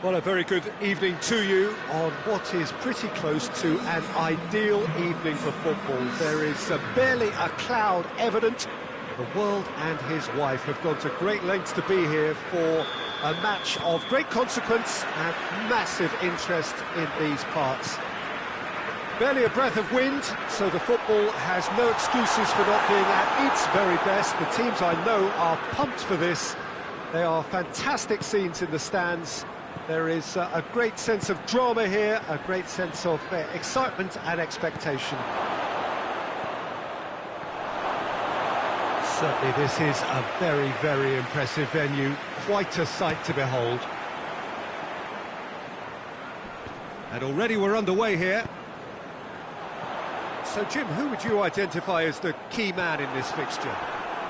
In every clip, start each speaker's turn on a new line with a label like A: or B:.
A: Well, a very good evening to you on what is pretty close to an ideal evening for football. There is barely a cloud evident. The world and his wife have gone to great lengths to be here for a match of great consequence and massive interest in these parts. Barely a breath of wind, so the football has no excuses for not being at its very best. The teams I know are pumped for this. They are fantastic scenes in the stands. There is a great sense of drama here, a great sense of excitement and expectation. Certainly this is a very, very impressive venue, quite a sight to behold. And already we're underway here. So Jim, who would you identify as the key man in this fixture?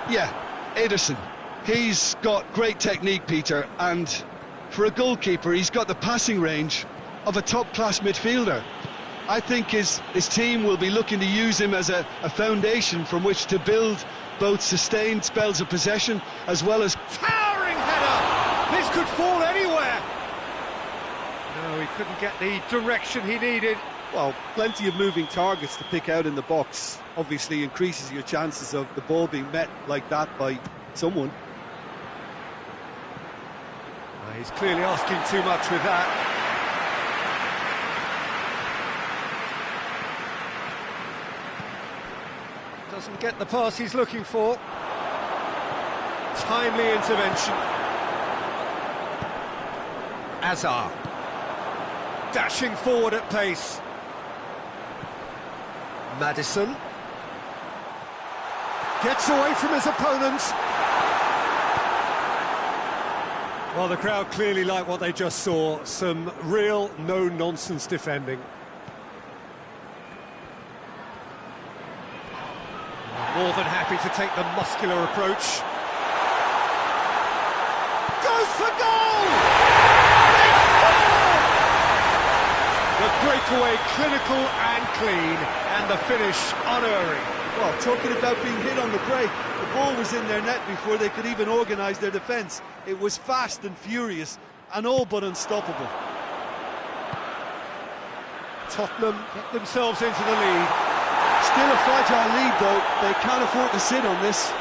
B: Yeah, Ederson. He's got great technique, Peter, and for a goalkeeper, he's got the passing range of a top-class midfielder. I think his team will be looking to use him as a foundation from which to build both sustained spells of possession as well as...
A: Towering header! This could fall anywhere! No, he couldn't get the direction he needed.
C: Well, plenty of moving targets to pick out in the box. Obviously increases your chances of the ball being met like that by someone.
A: He's clearly asking too much with that. Doesn't get the pass he's looking for. Timely intervention. Azar. Dashing forward at pace. Maddison. Gets away from his opponents. Well, the crowd clearly like what they just saw. Some real no-nonsense defending. More than happy to take the muscular approach. Goes for goal! They score! The breakaway clinical and clean, and the finish unerring.
C: Well, talking about being hit on the break, the ball was in their net before they could even organise their defence. It was fast and furious, and all but unstoppable.
A: Tottenham get themselves into the lead.
C: Still a fragile lead, though. They can't afford to sit on this.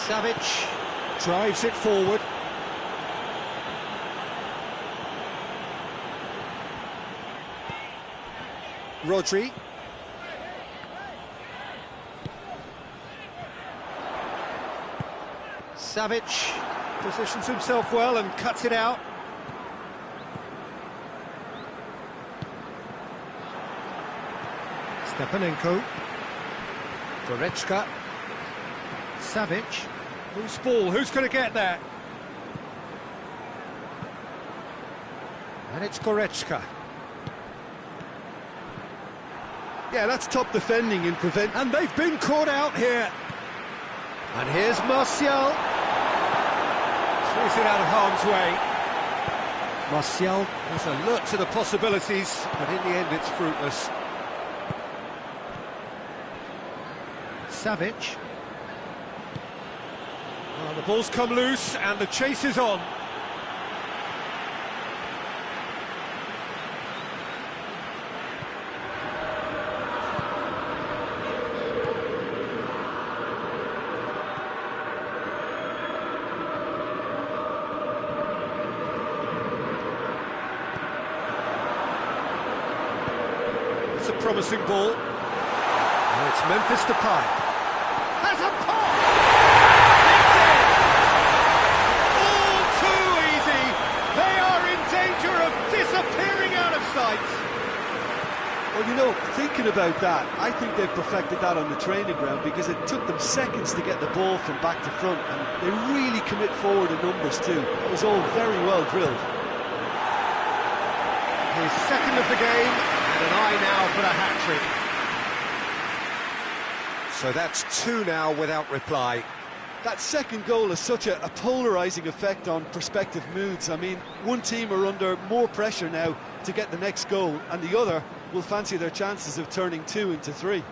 A: Savic drives it forward. Rodri. Savic positions himself well and cuts it out. Stepanenko. Goretzka. Savic. Loose ball, who's going to get that? And it's Goretzka.
C: Yeah, that's top defending in prevent...
A: And they've been caught out here. And here's Martial. Clears it out of harm's way. Martial is alert to the possibilities, but in the end it's fruitless. Savic. Well, the ball's come loose and the chase is on. A promising ball. And it's Memphis Depay. Has a pop! It's in! All too easy! They are in danger of disappearing out of sight!
C: Well, you know, thinking about that, I think they've perfected that on the training ground because it took them seconds to get the ball from back to front, and they really commit forward in numbers too. It was all very well drilled.
A: His second of the game. An eye now for the hat-trick. So that's two now without reply.
C: That second goal has such a polarising effect on prospective moods. I mean, one team are under more pressure now to get the next goal, and the other will fancy their chances of turning 2 into 3.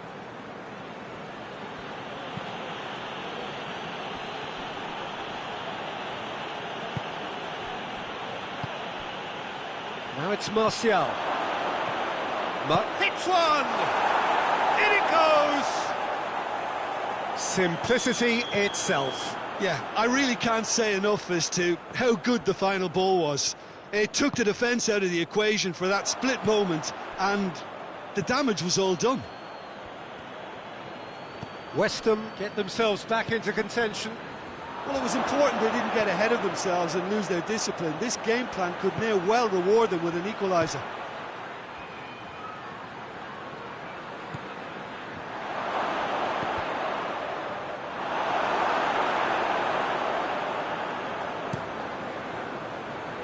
A: Now it's Martial. Hits one! In it goes! Simplicity itself.
B: Yeah, I really can't say enough as to how good the final ball was. It took the defence out of the equation for that split moment, and the damage was all done.
A: West Ham get themselves back into contention.
C: Well, it was important they didn't get ahead of themselves and lose their discipline. This game plan could near well reward them with an equaliser.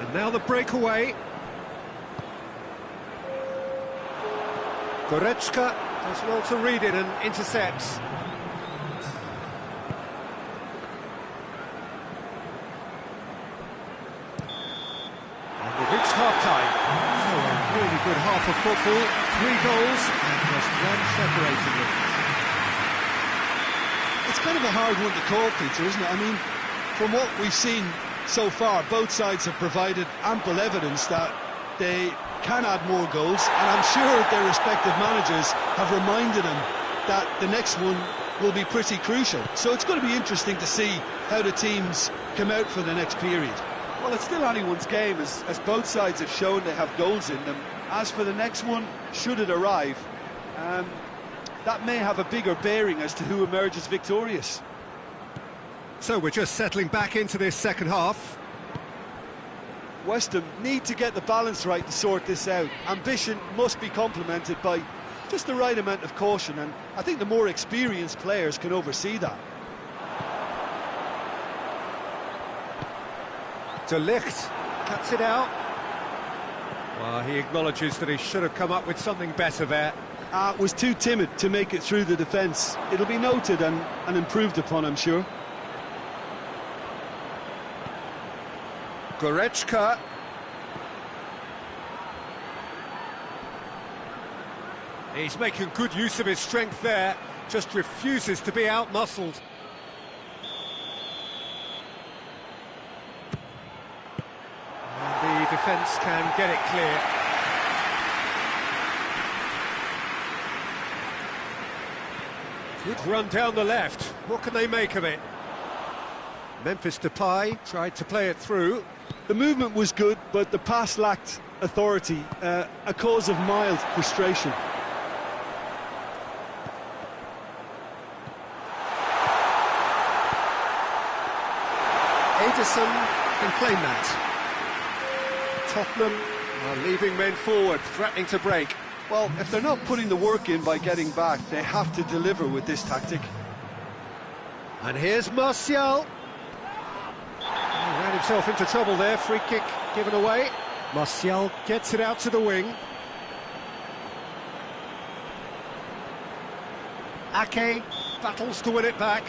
A: And now the breakaway. Goretzka does well to read it and intercepts. We've reached half-time. So a really good half of football. 3 goals and just one separating them.
B: It's kind of a hard one to call, Peter, isn't it? I mean, from what we've seen so far, both sides have provided ample evidence that they can add more goals, and I'm sure their respective managers have reminded them that the next one will be pretty crucial. So it's going to be interesting to see how the teams come out for the next period.
C: Well, it's still anyone's game, as both sides have shown they have goals in them. As for the next one, should it arrive, that may have a bigger bearing as to who emerges victorious.
A: So we're just settling back into this second half.
C: West Ham need to get the balance right to sort this out. Ambition must be complemented by just the right amount of caution, and I think the more experienced players can oversee that.
A: De Ligt cuts it out. Well, he acknowledges that he should have come up with something better there.
C: Was too timid to make it through the defence. It'll be noted and improved upon, I'm sure.
A: Goretzka. He's making good use of his strength there, just refuses to be out-muscled. The defence can get it clear. Good run down the left. What can they make of it? Memphis Depay tried to play it through.
C: The movement was good, but the pass lacked authority, a cause of mild frustration.
A: Ederson can claim that. Tottenham are leaving men forward, threatening to break.
C: Well, if they're not putting the work in by getting back, they have to deliver with this tactic.
A: And here's Martial. He ran himself into trouble there, free kick given away. Martial gets it out to the wing. Ake battles to win it back.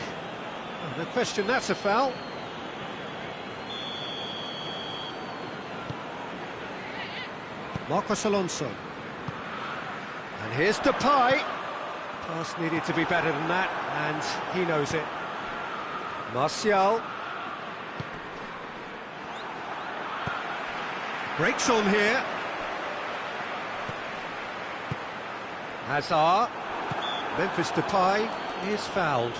A: Oh, no question, that's a foul. Marcos Alonso. And here's Depay. Pass needed to be better than that, and he knows it. Martial. Breaks on here. Hazard. Memphis Depay is fouled.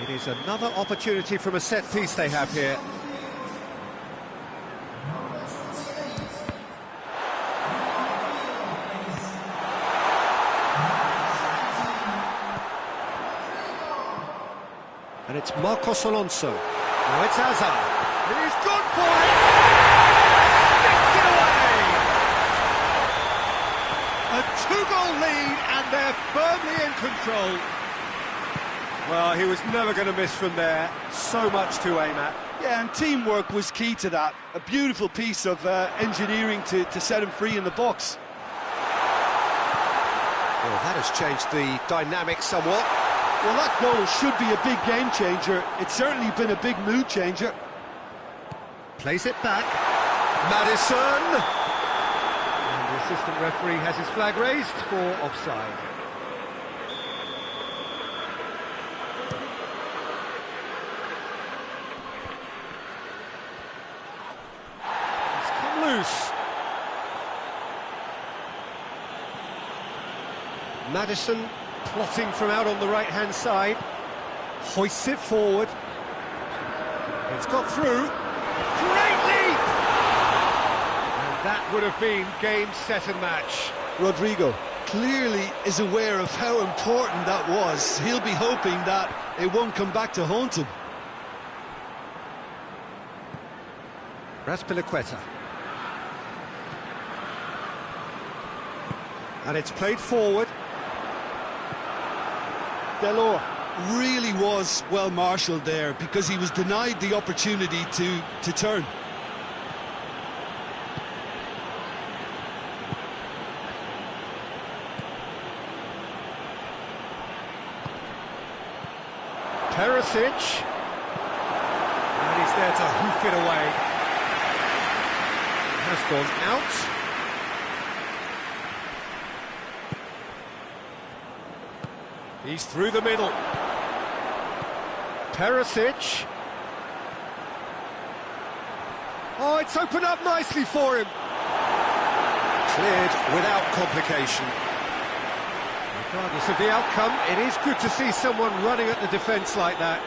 A: It is another opportunity from a set piece they have here. And it's Marcos Alonso. Now it's Hazard. He's gone for it! Sticks it away! A 2-goal lead, and they're firmly in control. Well, he was never going to miss from there. So much to aim at.
C: Yeah, and teamwork was key to that. A beautiful piece of engineering to set him free in the box.
A: Well, that has changed the dynamic somewhat.
C: Well, that goal should be a big game changer. It's certainly been a big mood changer.
A: Plays it back. Maddison! And the assistant referee has his flag raised for offside. He's come loose. Maddison plotting from out on the right-hand side. Hoists it forward. It's got through. Great leap! And that would have been game, set and match.
C: Rodrigo clearly is aware of how important that was. He'll be hoping that it won't come back to haunt him.
A: Raspilicueta. And it's played forward.
C: Delor really was well marshalled there because he was denied the opportunity to turn.
A: Perisic. And he's there to hoof it away. Has gone out. He's through the middle. Perisic. Oh, it's opened up nicely for him. Cleared without complication. Regardless of the outcome, it is good to see someone running at the defence like that.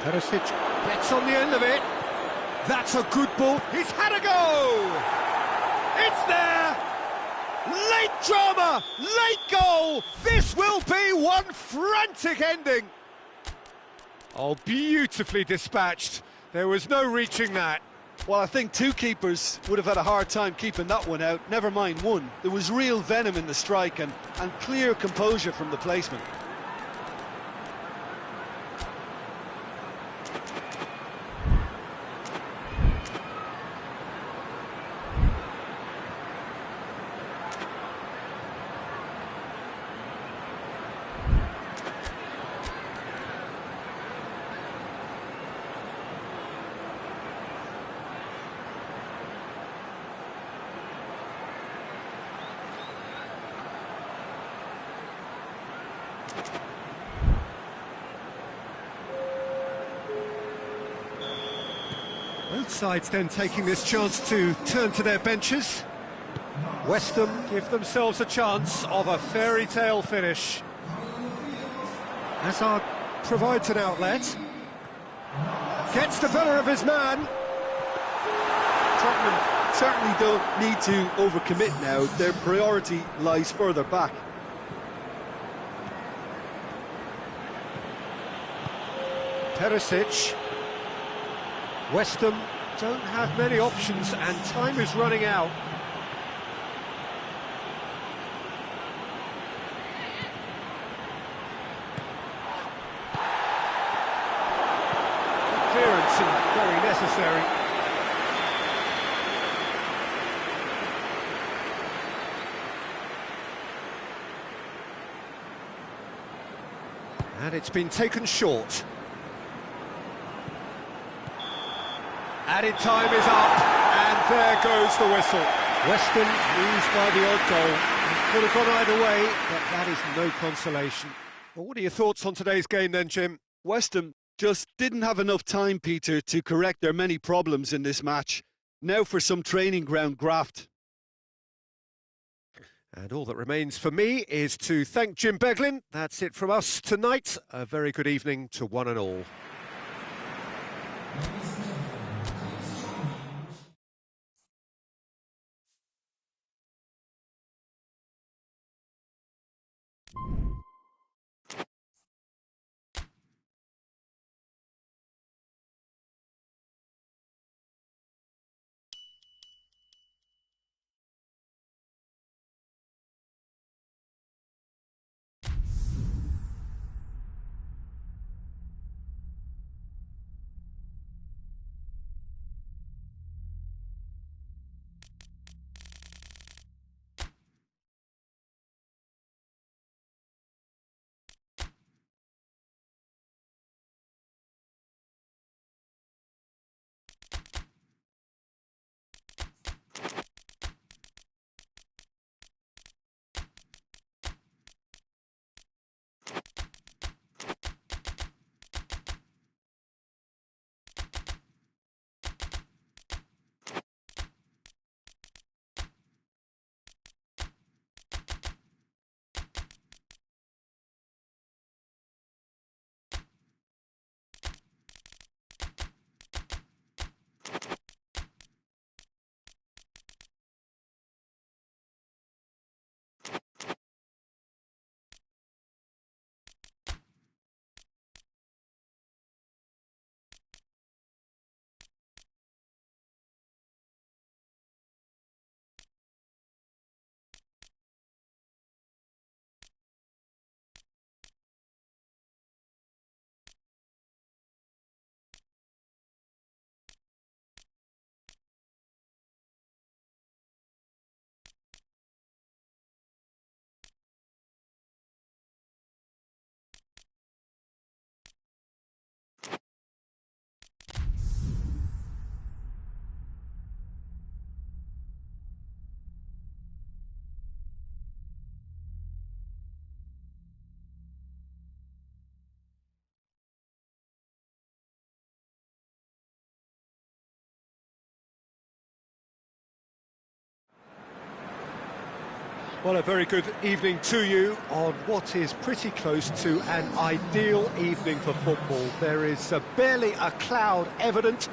A: Perisic gets on the end of it. That's a good ball. He's had a go! It's there! Late drama, late goal. This will be one frantic ending. Oh, beautifully dispatched. There was no reaching that.
C: Well, I think two keepers would have had a hard time keeping that one out, never mind one. There was real venom in the strike and clear composure from the placement.
A: Both sides then taking this chance to turn to their benches. West Ham give themselves a chance of a fairy tale finish. Hazard provides an outlet. Gets the better of his man.
C: Tottenham certainly don't need to overcommit now. Their priority lies further back.
A: Perisic. West Ham don't have many options and time is running out. Clearance and very necessary. And it's been taken short. Added time is up, and there goes the whistle. West Ham lose by the odd goal. It could have gone either way, but that is no consolation. Well, what are your thoughts on today's game then, Jim?
C: West Ham just didn't have enough time, Peter, to correct their many problems in this match. Now for some training ground graft.
A: And all that remains for me is to thank Jim Beglin. That's it from us tonight. A very good evening to one and all. Well, a very good evening to you on what is pretty close to an ideal evening for football. There is barely a cloud evident.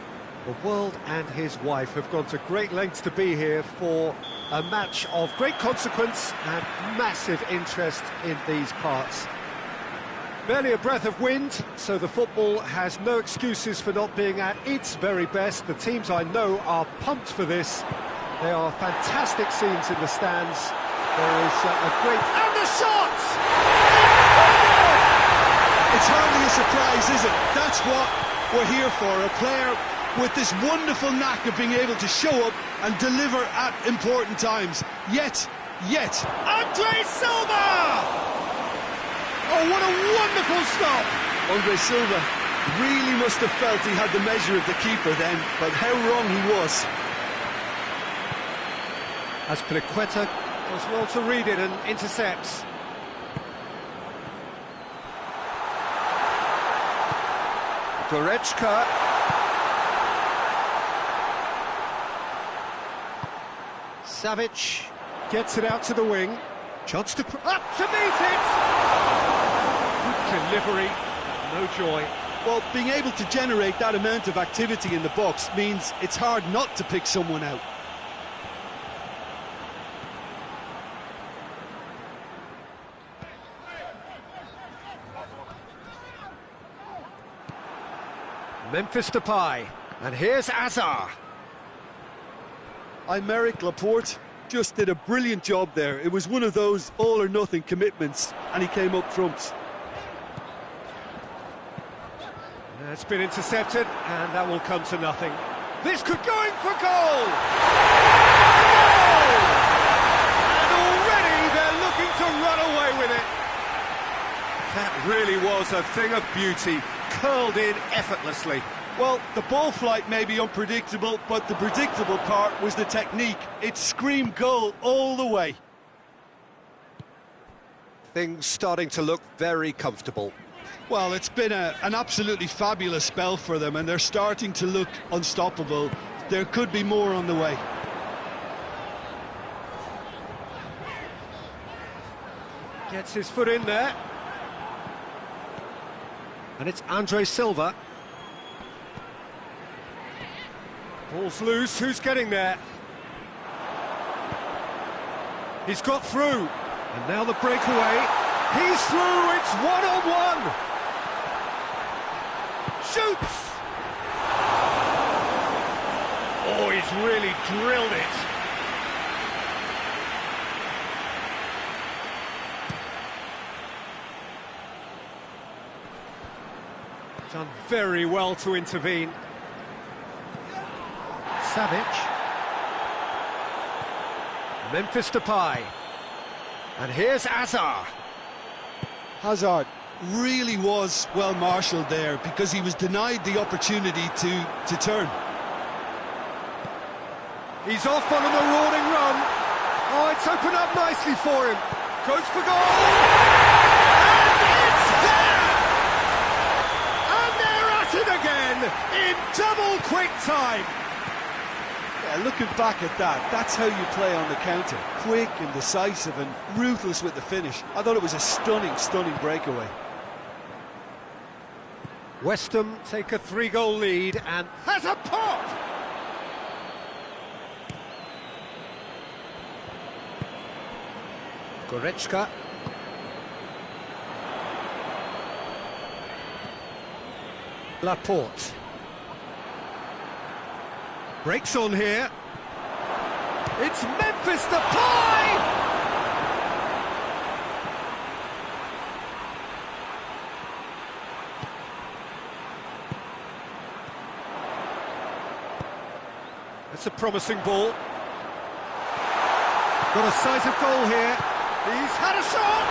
A: The world and his wife have gone to great lengths to be here for a match of great consequence and massive interest in these parts. Barely a breath of wind, so the football has no excuses for not being at its very best. The teams I know are pumped for this. There are fantastic scenes in the stands. There is a great... And the shot!
B: It's hardly a surprise, is it? That's what we're here for. A player with this wonderful knack of being able to show up and deliver at important times. Yet,
A: Andre Silva! Oh, what a wonderful stop!
C: Andre Silva really must have felt he had the measure of the keeper then, but how wrong he was.
A: As Piliqueta does well to read it and intercepts. Goretzka. Savic gets it out to the wing. Chance to... Up to meet it! Good delivery, no joy.
C: Well, being able to generate that amount of activity in the box means it's hard not to pick someone out.
A: Memphis Depay, and here's Azar.
C: Aymeric Laporte just did a brilliant job there. It was one of those all-or-nothing commitments, and he came up trumps.
A: It's been intercepted, and that will come to nothing. This could go in for goal! Goal! And already they're looking to run away with it. That really was a thing of beauty, curled in effortlessly.
C: Well, the ball flight may be unpredictable, but the predictable part was the technique. It screamed goal all the way.
A: Things starting to look very comfortable.
B: well, it's been an absolutely fabulous spell for them, and they're starting to look unstoppable. There could be more on the way.
A: Gets his foot in there. And it's Andre Silva. Ball's loose, who's getting there? He's got through. And now the breakaway. He's through, it's one-on-one. Shoots! Oh, he's really drilled it. Done very well to intervene. Savic. Memphis Depay. And here's Azar.
B: Hazard really was well marshalled there because he was denied the opportunity to turn.
A: He's off on a marauding run. Oh, it's opened up nicely for him. Goes for goal. And it's there! And they're at it again in double quick time.
C: Yeah, looking back at that, that's how you play on the counter. Quick and decisive and ruthless with the finish. I thought it was a stunning, stunning breakaway.
A: West Ham take a 3-goal lead and has a pop! Goretzka. Laporte. Breaks on here. It's Memphis Depay! That's a promising ball. Got a size of goal here. He's had a shot!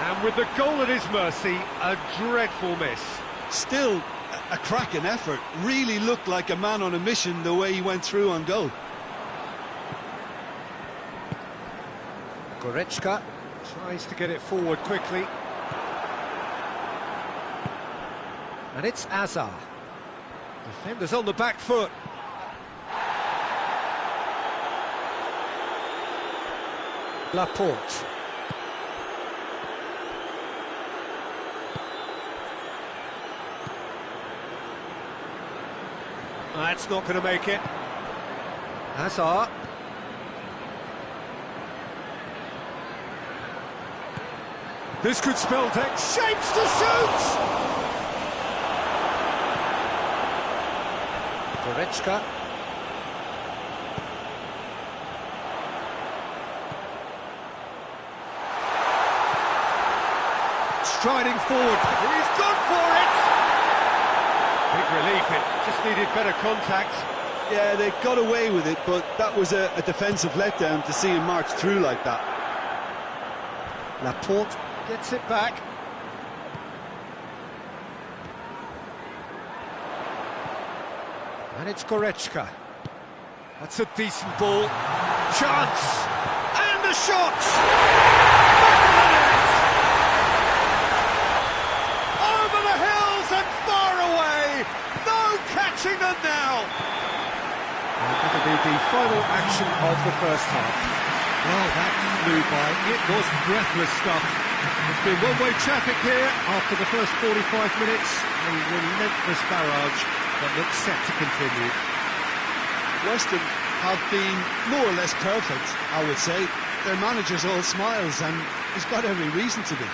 A: And with the goal at his mercy, a dreadful miss.
B: Still a cracking effort. Really looked like a man on a mission the way he went through on goal.
A: Goretzka tries to get it forward quickly. And it's Azar. Defenders on the back foot. Laporte. That's not going to make it. Hazard. This could spell tech. Shapes to shoot! Goretzka. Striding forward. He's gone for it! Big relief, it just needed better contact.
C: Yeah, they got away with it, but that was a defensive letdown to see him march through like that.
A: Laporte gets it back. And it's Goretzka. That's a decent ball. Chance! And the shot! Over the hills and far away! No catching them now! And that'll be the final action of the first half. Well, that flew by. It was breathless stuff. It's been one-way traffic here after the first 45 minutes. A relentless barrage that looks set to continue.
B: West Ham have been more or less perfect, I would say. Their manager's all smiles, and he's got every reason to be.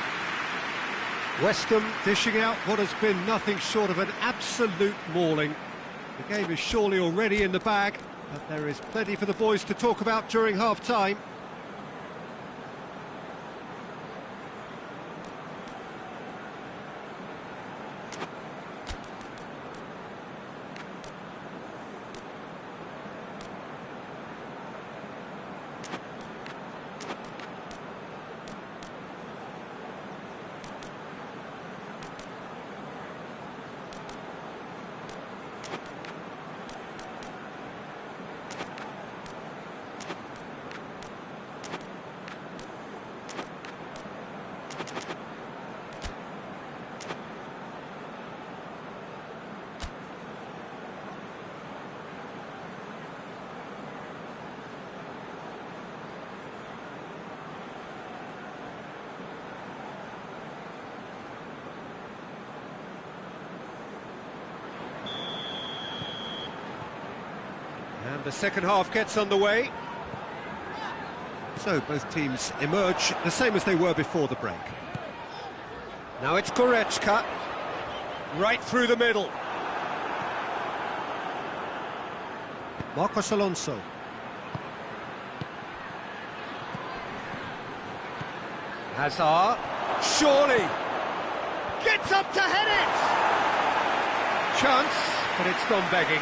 A: West Ham dishing out what has been nothing short of an absolute mauling. The game is surely already in the bag, but there is plenty for the boys to talk about during half-time. And the second half gets underway. So both teams emerge the same as they were before the break. Now it's Goretzka, right through the middle. Marcos Alonso. Hazard, surely, gets up to head it! Chance, but it's gone begging.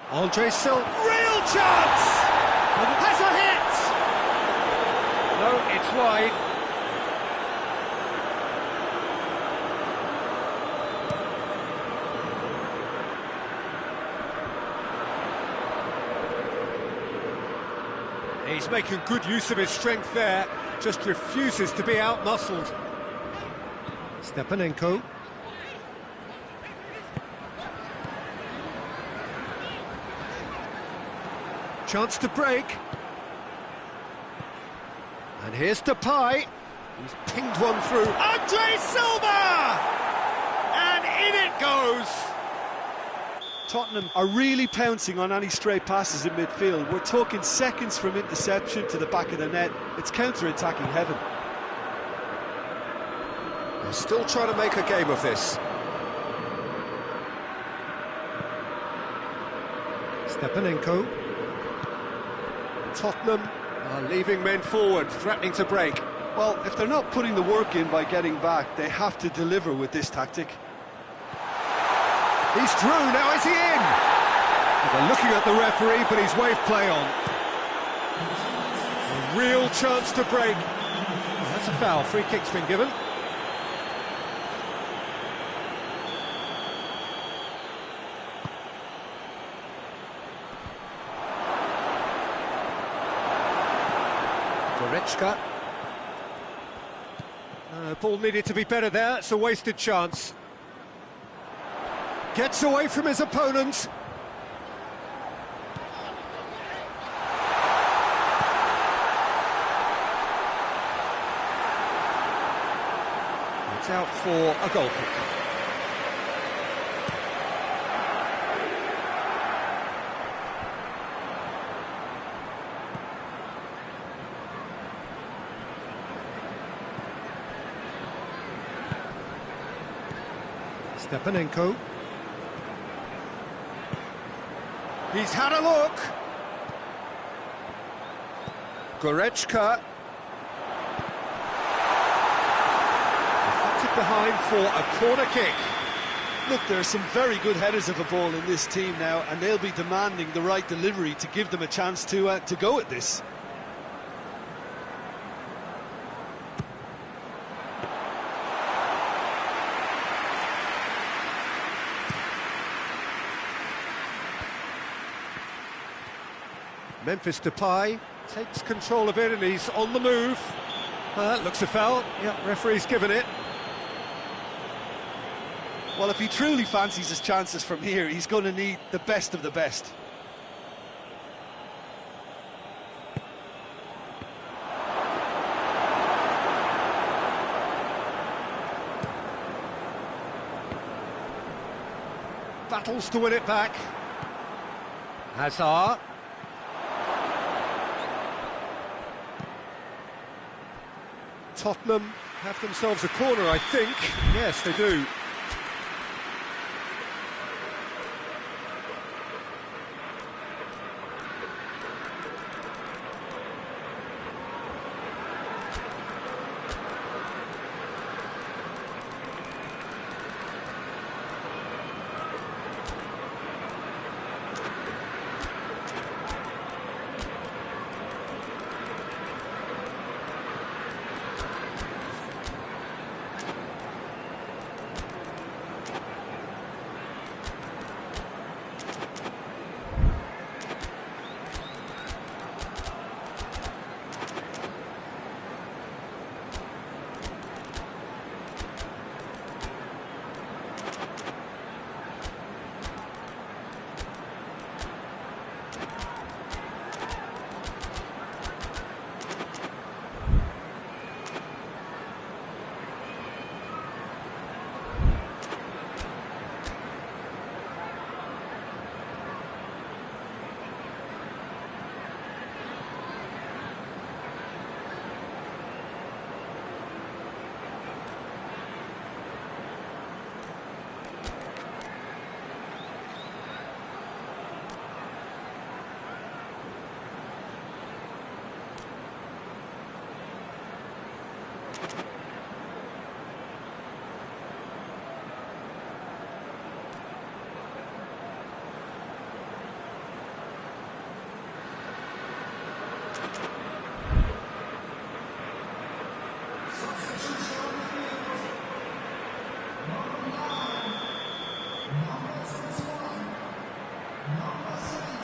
A: Andre Silva, real chance! Has a hit! No, it's wide. He's making good use of his strength there, just refuses to be out-muscled. Stepanenko. Chance to break. And here's Depay. He's pinged one through. Andre Silva! And in it goes!
C: Tottenham are really pouncing on any stray passes in midfield. We're talking seconds from interception to the back of the net. It's counter-attacking heaven.
A: They're still trying to make a game of this. Stepanenko. Tottenham are leaving men forward, threatening to break.
C: Well, if they're not putting the work in by getting back, they have to deliver with this tactic.
A: He's through, now is he in? Well, they're looking at the referee, but he's waved play on. A real chance to break. Well, that's a foul, free kick's been given. Goretzka. Ball needed to be better there, it's a wasted chance. Gets away from his opponent. It's out for a goal kick. Stepanenko. He's had a look. Goretzka. Deflected behind for a corner kick.
C: Look, there are some very good headers of a ball in this team now, and they'll be demanding the right delivery to give them a chance to go at this.
A: Memphis Depay takes control of it and he's on the move. Looks a foul. Yeah, referee's given it.
C: Well, if he truly fancies his chances from here, he's going to need the best of the best.
A: Battles to win it back. Hazard. Tottenham have themselves a corner, I think. Yes, they do.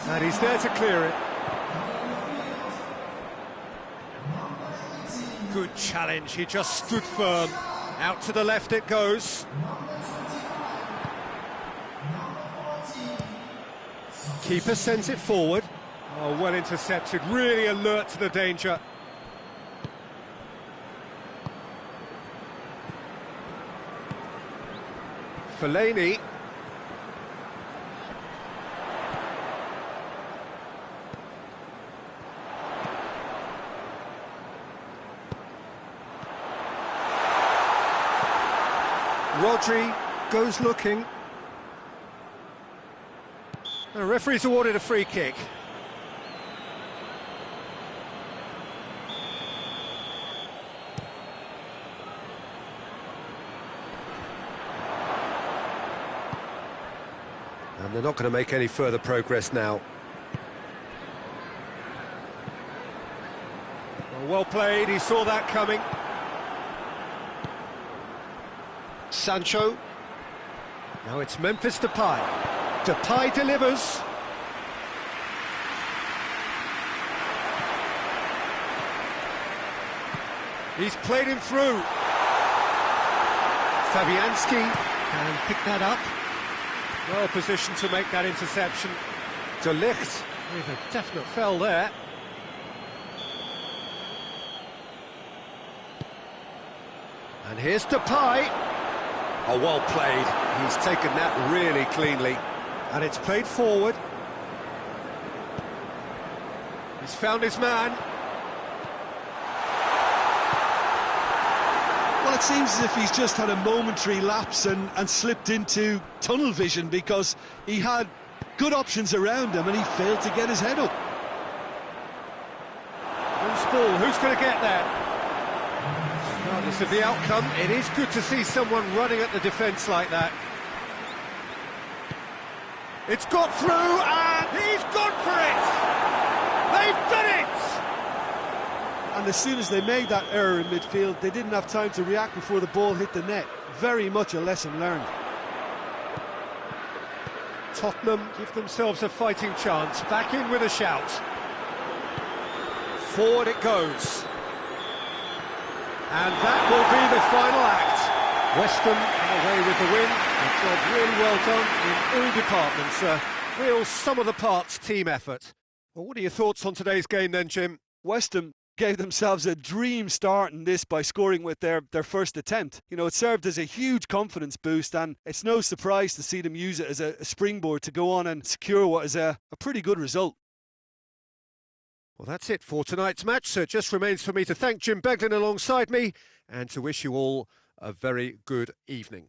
A: And he's there to clear it. Good challenge, he just stood firm. Out to the left it goes. Keeper sends it forward. Oh, well intercepted, really alert to the danger. Fellaini. Rodri goes looking. The referee's awarded a free kick. And they're not going to make any further progress now. Well played, he saw that coming. Sancho. Now it's Memphis Depay. Depay delivers. He's played him through. Fabianski can pick that up. Well positioned to make that interception. De Ligt with a definite foul there. And here's Depay. Oh, well played. He's taken that really cleanly. And it's played forward. He's found his man.
B: Well, it seems as if he's just had a momentary lapse and slipped into tunnel vision, because he had good options around him and he failed to get his head up.
A: Loose ball, who's going to get there? Regardless of the outcome, it is good to see someone running at the defence like that. It's got through and he's gone for it! They've done it!
C: And as soon as they made that error in midfield, they didn't have time to react before the ball hit the net. Very much a lesson learned.
A: Tottenham give themselves a fighting chance. Back in with a shout. Forward it goes. And that will be the final act. West Ham away with the win. A job really well done in all departments. A real sum-of-the-parts team effort. Well, what are your thoughts on today's game then, Jim?
C: West Ham gave themselves a dream start in this by scoring with their first attempt. You know, it served as a huge confidence boost, and it's no surprise to see them use it as a springboard to go on and secure what is a pretty good result.
A: Well, that's it for tonight's match, so it just remains for me to thank Jim Beglin alongside me and to wish you all a very good evening.